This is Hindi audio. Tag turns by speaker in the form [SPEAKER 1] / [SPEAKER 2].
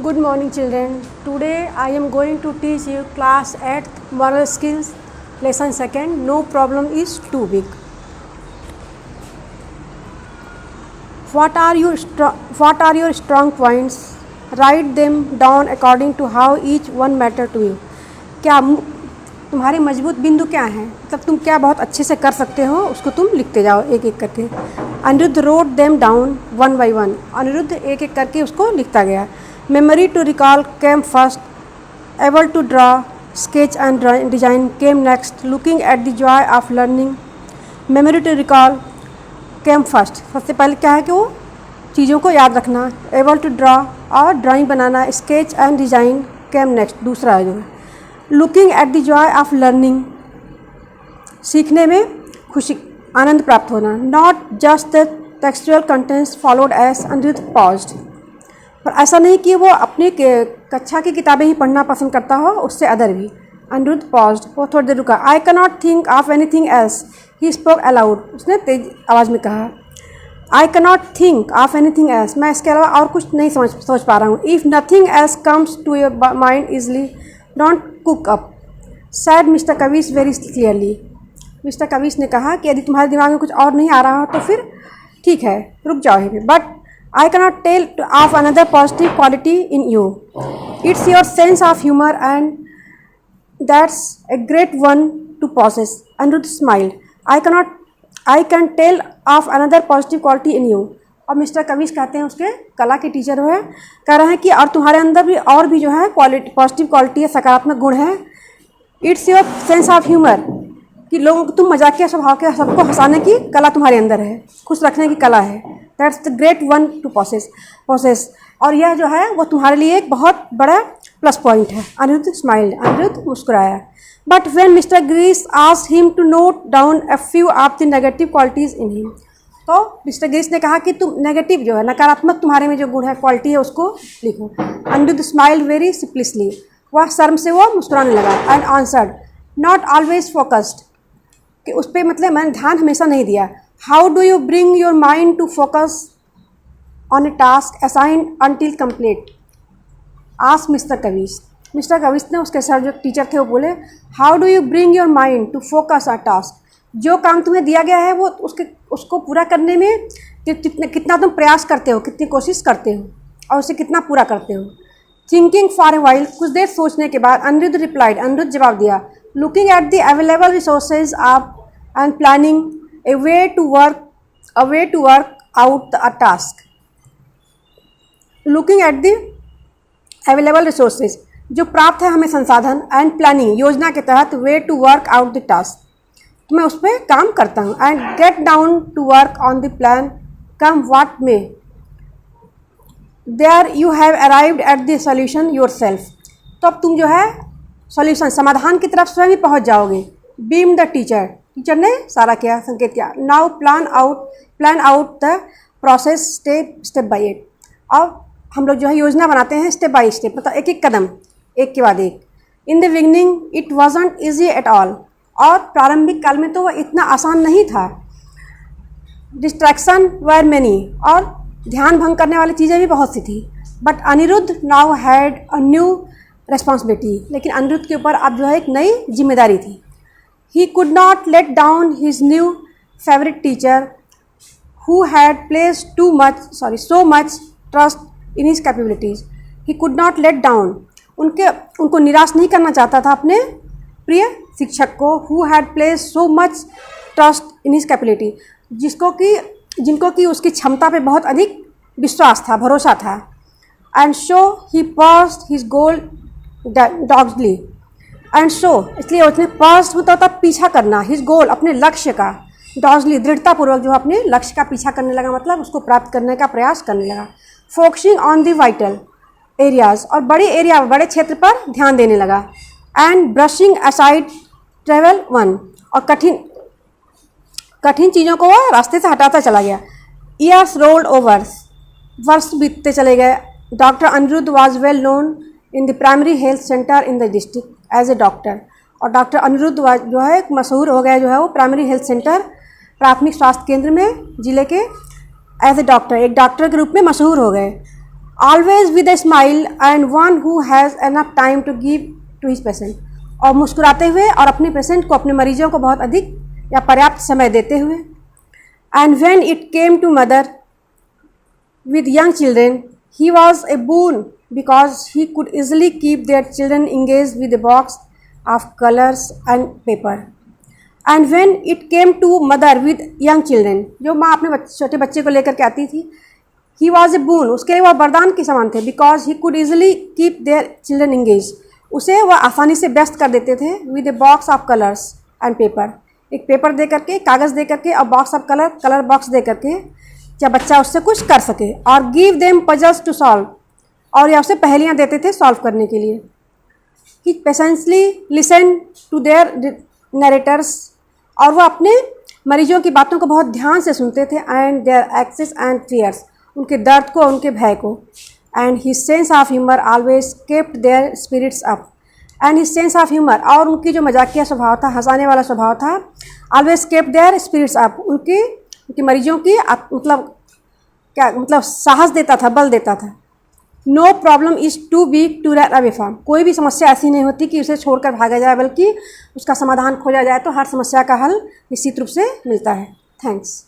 [SPEAKER 1] Good morning children. Today I am going to teach you class 8th moral skills lesson 2nd. No problem is too big. What are your strong points? Write them down according to how each one matter to you. क्या तुम्हारे मजबूत बिंदु क्या हैं, मतलब तुम क्या बहुत अच्छे से कर सकते हो, उसको तुम लिखते जाओ एक एक करके. Anirudh wrote them down one by one. Anirudh एक एक करके उसको लिखता गया. Memory to recall came first. Able to draw, sketch and design came next. Looking at the joy of learning. Memory to recall came first. सबसे पहले क्या है कि वो चीज़ों को याद रखना. Able to draw और drawing banana. Sketch and design came next. दूसरा जो है. Looking at the joy of learning, सीखने में खुशी आनंद प्राप्त होना. Not just the textual contents followed as Anirudh paused. पर ऐसा नहीं कि वो अपनी कक्षा की किताबें ही पढ़ना पसंद करता हो, उससे अदर भी. अनिरुद्ध paused, वो थोड़ी देर रुका. I cannot think of anything else. He spoke aloud. उसने तेज आवाज़ में कहा. I cannot think of anything else. मैं इसके अलावा और कुछ नहीं सोच पा रहा हूँ. If nothing else comes to your mind easily, don't cook up. said Mr. Kavish very clearly. Mister Kavish ने कहा कि यदि तुम्हारे दिमाग में कुछ और नहीं आ रहा हो तो फिर ठीक है, रुक जाओ यहीं पे. But I cannot tell of another positive quality in you. It's your sense of humor and that's a great one to possess. Anirudh smiled. I can tell of another positive quality in you. और मिस्टर कविश कहते हैं, उसके कला के टीचर हुए, कह रहे हैं कि और तुम्हारे अंदर भी और भी जो है क्वालिटी, पॉजिटिव क्वालिटी है, सकारात्मक गुण है. It's your sense of humour, कि लोगों को तुम मजाकिया स्वभाव के, सबको हंसाने की कला तुम्हारे अंदर है, खुश रखने की कला है. That's the great one to possess. और यह जो है वो तुम्हारे लिए एक बहुत बड़ा प्लस पॉइंट है. अनिरुद्ध स्माइल्ड, अनिरुद्ध मुस्कुराया. But when mister Grease asked him to note down a few of the negative qualities in him, तो मिस्टर ग्रीस ने कहा कि तुम नेगेटिव जो है, नकारात्मक तुम्हारे में जो गुण है, क्वालिटी है, उसको लिखो. अनिरुद्ध स्माइल्ड वेरी सिंपलिसली, वह शर्म से वो मुस्कुराने लगा. And answered, not always focused, कि उस पर मतलब मैंने ध्यान हमेशा नहीं दिया. How do you bring your mind to focus on a task assigned until complete, ask mister Kavish. Mister Kavish ने, उसके सर जो टीचर थे, वो बोले, how do you bring your mind to focus a task, जो काम तुम्हें दिया गया है वो उसको पूरा करने में कितना तुम प्रयास करते हो, कितनी कोशिश करते हो और उसे कितना पूरा करते हो. थिंकिंग फॉर ए वाइल, कुछ देर सोचने के बाद अनिरुद्ध रिप्लाइड, अनिरुद्ध जवाब दिया. Looking at the available resources of and planning a way to work out a task. Looking at the available resources, जो प्राप्त है हमें संसाधन, एंड प्लानिंग, योजना के तहत, way to work out the task, तो मैं उस पर काम करता हूँ. And get down to work on the plan come what may, there you have arrived at the solution yourself, तो अब तुम जो है सॉल्यूशन, समाधान की तरफ स्वयं ही पहुँच जाओगे. बीम द टीचर, टीचर ने सारा किया, संकेत किया. Now plan out the process step by at, अब हम लोग जो है योजना बनाते हैं स्टेप बाई स्टेप, मतलब एक एक कदम, एक के बाद एक. In the beginning it wasn't easy at all, और प्रारंभिक काल में तो वह इतना आसान नहीं था. डिस्ट्रैक्शन वर मैनी, और ध्यान भंग करने वाली चीज़ें भी बहुत सी थी. But Anirudh now had a new responsibility, लेकिन अनिरुद्ध के ऊपर अब जो है एक नई जिम्मेदारी थी. He could not let down his new favorite teacher, who had placed so much trust in his capabilities. He could not let down, उनको निराश नहीं करना चाहता था अपने प्रिय शिक्षक को. Who had placed so much trust in his capability, जिनको कि उसकी क्षमता पे बहुत अधिक विश्वास था, भरोसा था. And so he pursued his goal doggedly. And so, इसलिए उसने पास मतलब पीछा करना, हिज गोल, अपने लक्ष्य का, डॉजली, दृढ़तापूर्वक जो अपने लक्ष्य का पीछा करने लगा, मतलब उसको प्राप्त करने का प्रयास करने लगा. Focusing on the vital areas, और बड़े क्षेत्र पर ध्यान देने लगा. And brushing aside travel one, और कठिन चीज़ों को वह रास्ते से हटाता चला गया. ईयर्स रोल्ड ओवर, वर्ष बीतते चले गए. Doctor Anirudh was well known in the primary health centre in the district as a doctor, और डॉक्टर अनिरुद्ध जो है मशहूर हो गया, जो है वो प्राइमरी हेल्थ सेंटर, प्राथमिक स्वास्थ्य केंद्र में जिले के एज ए डॉक्टर, एक डॉक्टर के रूप में मशहूर हो गए. Always with a smile and one who has enough time to give to his patient, और मुस्कुराते हुए और अपने पेशेंट को, अपने मरीजों को बहुत अधिक या पर्याप्त समय देते हुए। And when it came to mother with young children, he was a boon because he could easily keep their children engaged with a box of colors and paper. And when it came to mother with young children, जो माँ अपने छोटे बच्चे को लेकर के आती थी, he was a boon, उसके लिए वह वरदान के समान थे, because he could easily keep their children engaged, उसे वह आसानी से व्यस्त कर देते थे with a box of colors and paper, एक पेपर दे करके, कागज़ दे करके और बॉक्स ऑफ कलर बॉक्स दे करके, क्या बच्चा उससे कुछ कर सके। और give them puzzles to solve, और या उसे पहेलियाँ देते थे सॉल्व करने के लिए। He patiently listen to their narrators, और वह अपने मरीजों की बातों को बहुत ध्यान से सुनते थे। And their access and fears, उनके दर्द को, उनके भय को। And his sense of humour always kept their spirits up, and his sense of humour, और उनकी जो मजाकिया स्वभाव था, हंसाने वाला स्वभाव था, always kept their spirits up, उनके मरीजों की मतलब क्या मतलब साहस देता था, बल देता था। No problem is too big to run away from, कोई भी समस्या ऐसी नहीं होती कि उसे छोड़कर भागा जाए, बल्कि उसका समाधान खोजा जाए तो हर समस्या का हल निश्चित रूप से मिलता है। थैंक्स।